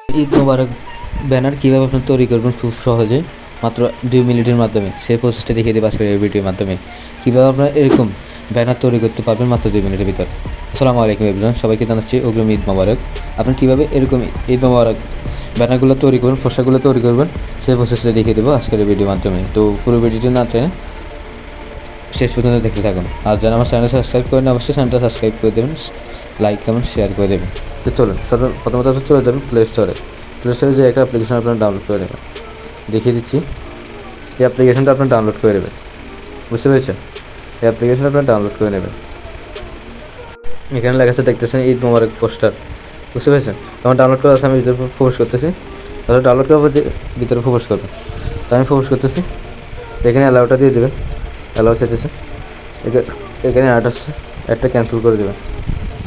ঈদ মোবারক banner কীভাবে আপনি তৈরি করবেন খুব সহজে মাত্র 2 মিনিটের মাধ্যমে সেই প্রসেসটা দেখিয়ে দেবো আজকের এই ভিডিওর মাধ্যমে। কীভাবে আপনারা এরকম ব্যানার তৈরি করতে পারবেন মাত্র 2 মিনিটের ভিতর। আসসালামু আলাইকুম এভরিওয়ান, সবাইকে জানাচ্ছি অগ্রিম ঈদ মোবারক। আপনি কীভাবে এরকম ঈদ মোবারক ব্যানারগুলো তৈরি করবেন, ফর্সাগুলো তৈরি করবেন সেই প্রসেসটা দেখিয়ে দেবো আজকের এই ভিডিওর মাধ্যমে। তো পুরো ভিডিওটি না টেনে শেষ পর্যন্ত দেখতে থাকুন। আর যারা আমার চ্যানেল সাবস্ক্রাইব করেন অবশ্যই চ্যানেলটা সাবস্ক্রাইব করে দেবেন, লাইক কমেন্ট শেয়ার করে দেবেন। তো চলুন প্রথমত চলে যাবেন প্লে স্টোরে যে একটা অ্যাপ্লিকেশন আপনারা ডাউনলোড করে নেবেন। দেখিয়ে দিচ্ছি, এই অ্যাপ্লিকেশনটা আপনার ডাউনলোড করে নেবেন। বুঝতে পেরেছেন? এই অ্যাপ্লিকেশনটা আপনার ডাউনলোড করে নেবেন। এখানে লেখা আছে দেখতেছেন ঈদ মোবারক পোস্টার। বুঝতে পেরেছেন? আমার ডাউনলোড করা আছে, আমি ভিতরে ফোকাস করতেছি। তাহলে ডাউনলোড করার পর ভিতরে ফোকাস করবেন। তো আমি ফোকাস করতেছি, এখানে অ্যালাউটা দিয়ে দেবেন। অ্যালাউ চাইতেছে, এখানে অ্যাড আসছে, অ্যাডটা ক্যান্সেল করে দেবেন।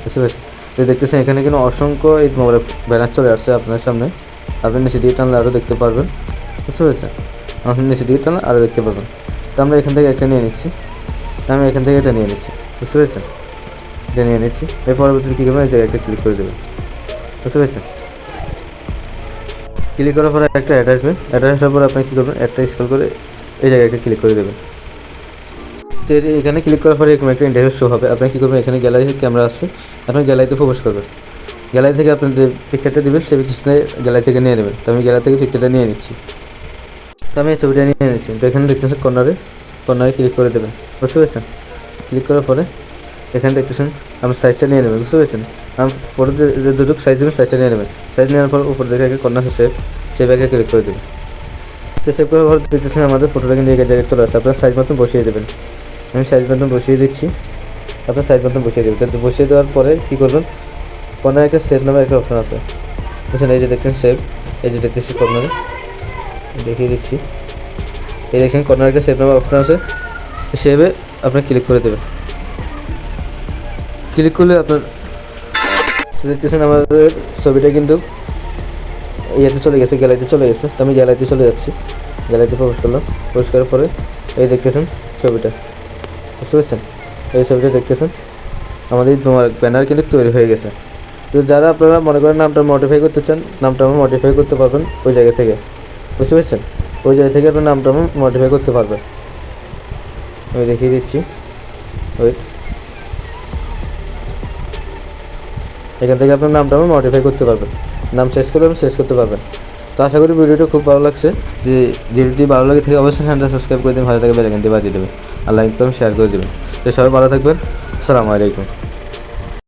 বুঝতে পেরেছেন? তো দেখতেছেন এখানে কিন্তু অসংখ্য ঈদ মোবারক ব্যানার চলে আসছে আপনার সামনে। আপনি নিচে দিয়ে টানলে আরও দেখতে পারবেন। বুঝতে পেরেছেন? আপনি নিচে দিয়ে টানলে আরও দেখতে পারবেন। তো আমরা এখান থেকে একটা নিয়ে নিচ্ছি, আমি এখান থেকে এটা নিয়ে নিচ্ছি। বুঝতে পেরেছেন? এটা নিয়ে নিচ্ছি। এর পরবর্তীতে কী করবেন, এই জায়গায় একটা ক্লিক করে দেবেন। বুঝতে পেরেছেন? ক্লিক করার পরে একটা অ্যাড আসবে। অ্যাড আসার পরে আপনি কী করবেন, একটা স্ক্রল করে এই জায়গায় একটা ক্লিক করে দেবেন। তো এখানে ক্লিক করার পরে এরকম একটা ইন্টারফেস শো হবে। আপনি কী করবেন, এখানে গ্যালারি ক্যামেরা আছে, আপনি গ্যালারিতে ফোকাস করবেন। গ্যালারি থেকে আপনি যে পিকচারটা দেবেন সেই পিকচারটা গ্যালারি থেকে নিয়ে নেবেন। তো আমি গ্যালারি থেকে পিকচারটা নিয়ে নিচ্ছি। তো আমি এই ছবিটা নিয়ে নিচ্ছি। তো এখানে দেখতেছেন কর্নারে ক্লিক করে দেবেন। বুঝতে পেরেছেন? ক্লিক করার পরে এখানে দেখতেছেন আমার সাইজটা নিয়ে নেবেন। বুঝতে পেরেছেন? আমার ফটো যেটুকু সাইজ দেবেন সাইজটা নিয়ে নেবেন। সাইজ নেওয়ার পর উপর দেখে কর্নার সেভ আগে ক্লিক করে দেবেন। তো সেভ করার পর দেখতেছেন আমাদের ফটোটা কিন্তু এই জায়গায় চলে আসছে। আপনার সাইজ মতন বসিয়ে দেবেন। আমি সাইজ মতন বসিয়ে দিচ্ছি, আপনার সাইজ মতন বসিয়ে দেবেন। তো বসিয়ে দেওয়ার পরে কী করবেন, কর্নারে একটা সেভ নামে একটা অপশন আছে। বুঝছেন? এই যে দেখছেন সেভ, এই যে দেখতেছি কর্নারে দেখিয়ে দিচ্ছি। এই দেখছেন কর্নারে একটা সেভ নামে অপশন আছে, সেভে আপনার ক্লিক করে দেবেন। ক্লিক করলে আপনার দেখতেছেন আমাদের ছবিটা কিন্তু ইয়েতে চলে গেছে, গ্যালারিতে চলে গেছে। তো আমি গ্যালারিতে চলে যাচ্ছি, গ্যালারিতে প্রবেশ করলাম। প্রবেশ করার পরে এই দেখতেছেন ছবিটা। বুঝতে পারছেন? এই ছবিটা দেখতেছেন আমাদের ব্যানার কিন্তু তৈরি হয়ে গেছে। তো যারা আপনারা মনে করেন নামটা মডিফাই করতে চান, নামটা আমি মডিফাই করতে পারবেন ওই জায়গা থেকে। বুঝতে পারছেন? ওই জায়গা থেকে আপনার নামটা আমি মডিফাই করতে পারবেন। আমি দেখিয়ে দিচ্ছি, ওয়েট। এখান থেকে আপনার নামটা আমি মডিফাই করতে পারবেন, নাম চেঞ্জ করলে আপনি চেঞ্জ করতে পারবেন। তো আশা করি ভিডিওটা খুব ভালো লাগছে। যে ভিডিওটি ভালো লাগে থেকে অবশ্যই চ্যানেলটা সাবস্ক্রাইব করে দেবেন, ভালো থাকে বেল আইকনটি বাজিয়ে দেবেন, আর লাইক কমেন্ট শেয়ার করে দেবেন। তো সবাই ভালো থাকবেন। আসসালামু আলাইকুম।